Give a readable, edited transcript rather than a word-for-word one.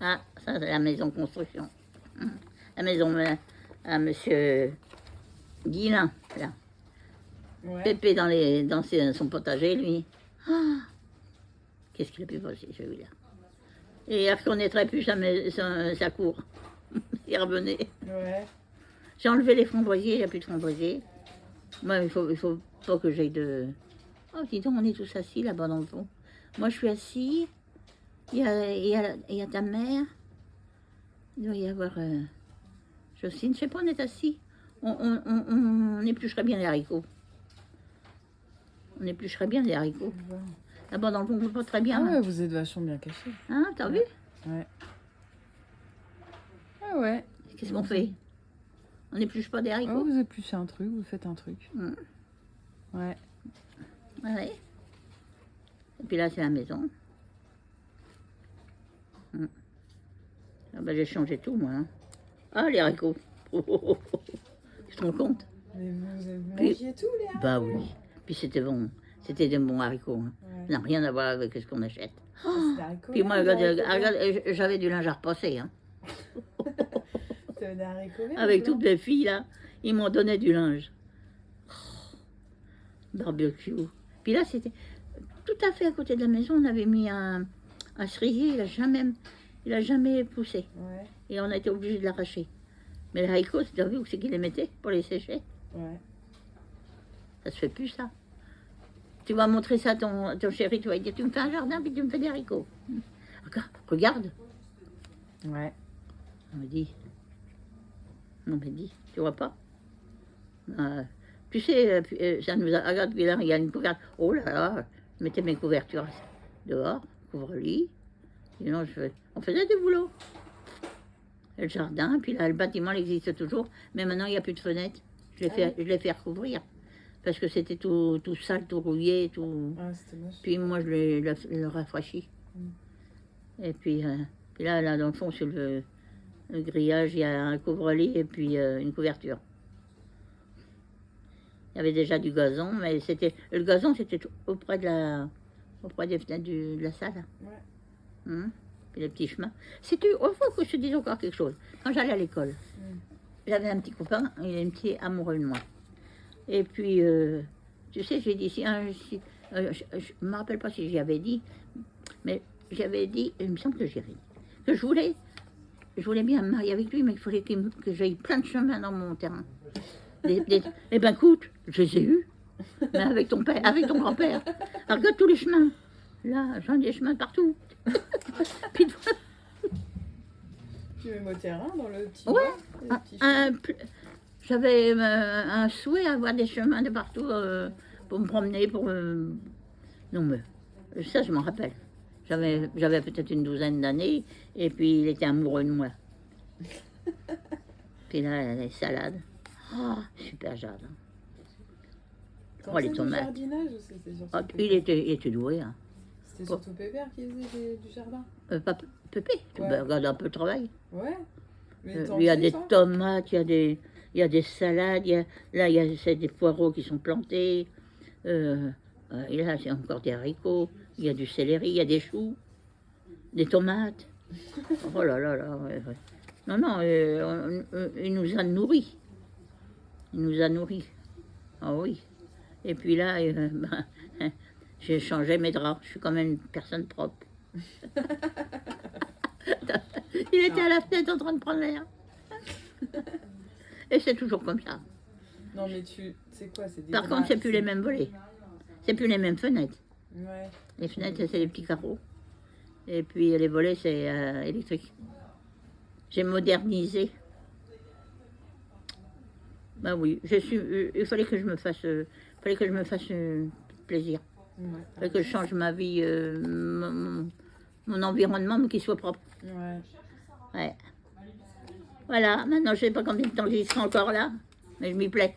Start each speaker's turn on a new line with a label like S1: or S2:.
S1: Ah, ça c'est la maison construction. La maison à monsieur Guillain, là.
S2: Ouais.
S1: Pépé dans son potager, lui. Ah, qu'est-ce qu'il a pu passer, celui-là. Et il ne reconnaîtrait plus sa cour. Il revenait.
S2: Ouais.
S1: J'ai enlevé les framboisiers, il n'y a plus de framboisiers. Moi, il faut pas que j'aille de... Oh, dis donc, on est tous assis là-bas dans le fond. Moi, je suis assis. Il y a ta mère. Il doit y avoir Jocelyne. Je sais pas, on est assis. On éplucherait bien les haricots. On éplucherait bien les haricots. Là-bas dans le fond, on ne voit pas très bien.
S2: Ah ouais, vous êtes vachement bien cachés.
S1: Hein, t'as vu?
S2: Ouais. Ah ouais.
S1: Qu'est-ce qu'on fait? On n'épluche pas des
S2: Oh,
S1: haricots?
S2: vous épluchez un truc, vous faites un truc. Ouais.
S1: Ouais. Et puis là, c'est la maison. Ah ben, j'ai changé tout, moi. Hein. Ah, les haricots. Tu te rends compte?
S2: Mais vous
S1: Puis-
S2: mangiez tout, Léa?
S1: Bah oui. Puis c'était bon. C'était de bons haricots. Hein.
S2: Ouais.
S1: Ça n'a rien à voir avec ce qu'on achète.
S2: C'est des haricots
S1: Puis moi,
S2: verts, des
S1: regarde,
S2: haricots verts.
S1: j'avais du linge à repasser. Hein.
S2: T'avais des haricots verts,
S1: Avec
S2: blancs.
S1: toutes les filles, là, ils m'ont donné du linge. Oh, barbecue. Puis là, c'était tout à fait à côté de la maison. On avait mis un cerisier. Il a jamais poussé.
S2: Ouais.
S1: Et on a été obligé de l'arracher. Mais les haricots, tu as vu où c'est qu'ils les mettaient pour les sécher?
S2: Ouais.
S1: Ça se fait plus, ça. Tu vas montrer ça à ton chéri, tu vas lui dire, tu me fais un jardin, puis tu me fais des haricots. Regarde.
S2: Ouais.
S1: On me dit. Non, mais dis, tu vois pas? Tu sais, ça nous a... Regarde, puis là, il y a une couverture. Oh là là, je mettais mes couvertures dehors, couvre-lit. Sinon, on faisait du boulot. Et le jardin, puis là, le bâtiment, il existe toujours, mais maintenant, il n'y a plus de fenêtres. Je l'ai fait recouvrir. Parce que c'était tout sale, tout rouillé, tout...
S2: Ah, c'était moche.
S1: Puis moi, je l'ai rafraîchi. Et puis là, dans le fond, sur le grillage, il y a un couvre-lit et puis une couverture. Il y avait déjà du gazon, mais le gazon, c'était auprès des fenêtres de la salle.
S2: Ouais.
S1: Puis les petits chemins. C'était, il faut que je te dise encore quelque chose. Quand j'allais à l'école, j'avais un petit copain, il était amoureux de moi. Et puis, tu sais, j'ai dit, je ne me rappelle pas si j'y avais dit, mais j'avais dit, il me semble que j'ai dit, que je voulais bien me marier avec lui, mais il fallait que j'aille plein de chemins dans mon terrain. Eh ben écoute, je les ai eus, mais avec ton père, avec ton grand-père. Alors, regarde tous les chemins. Là, j'en ai des chemins partout. Puis,
S2: Tu mets au terrain dans le petit
S1: ouais,
S2: bois, les petits chemins.
S1: j'avais un souhait à avoir des chemins de partout pour me promener, Non, mais ça, je m'en rappelle. J'avais peut-être une douzaine d'années, et puis il était amoureux de moi. Puis là, les salades. Oh, super jardin. Oh, les
S2: Du
S1: tomates.
S2: jardinage ou c'était surtout
S1: Oh,
S2: Pépère
S1: il était doué. Hein.
S2: C'était surtout Pépère qui faisait du jardin.
S1: Pas Pépé, tu
S2: Ouais.
S1: regardes un peu le travail.
S2: Ouais. Mais
S1: Il y a des
S2: toi
S1: tomates, il y a des salades, c'est des poireaux qui sont plantés. Et là, c'est encore des haricots. Il y a du céleri, il y a des choux, des tomates. Oh là là là. Ouais. Non, il nous a nourris. Il nous a nourris. Ah oui. Et puis là, j'ai changé mes draps. Je suis quand même une personne propre. Il était à la fenêtre en train de prendre l'air. Et c'est toujours comme ça.
S2: Non, mais c'est quoi? C'est des
S1: Par contre, c'est plus les mêmes volets. C'est plus les mêmes fenêtres.
S2: Ouais.
S1: Les fenêtres, c'est les petits carreaux. Et puis les volets, c'est électrique. J'ai modernisé. Ben oui, il fallait que je me fasse, plaisir.
S2: Ouais.
S1: Il fallait que je change ma vie, mon environnement, mais qu'il soit propre.
S2: Ouais.
S1: Ouais. Voilà, maintenant je ne sais pas combien de temps j'y serai encore là, mais je m'y plais.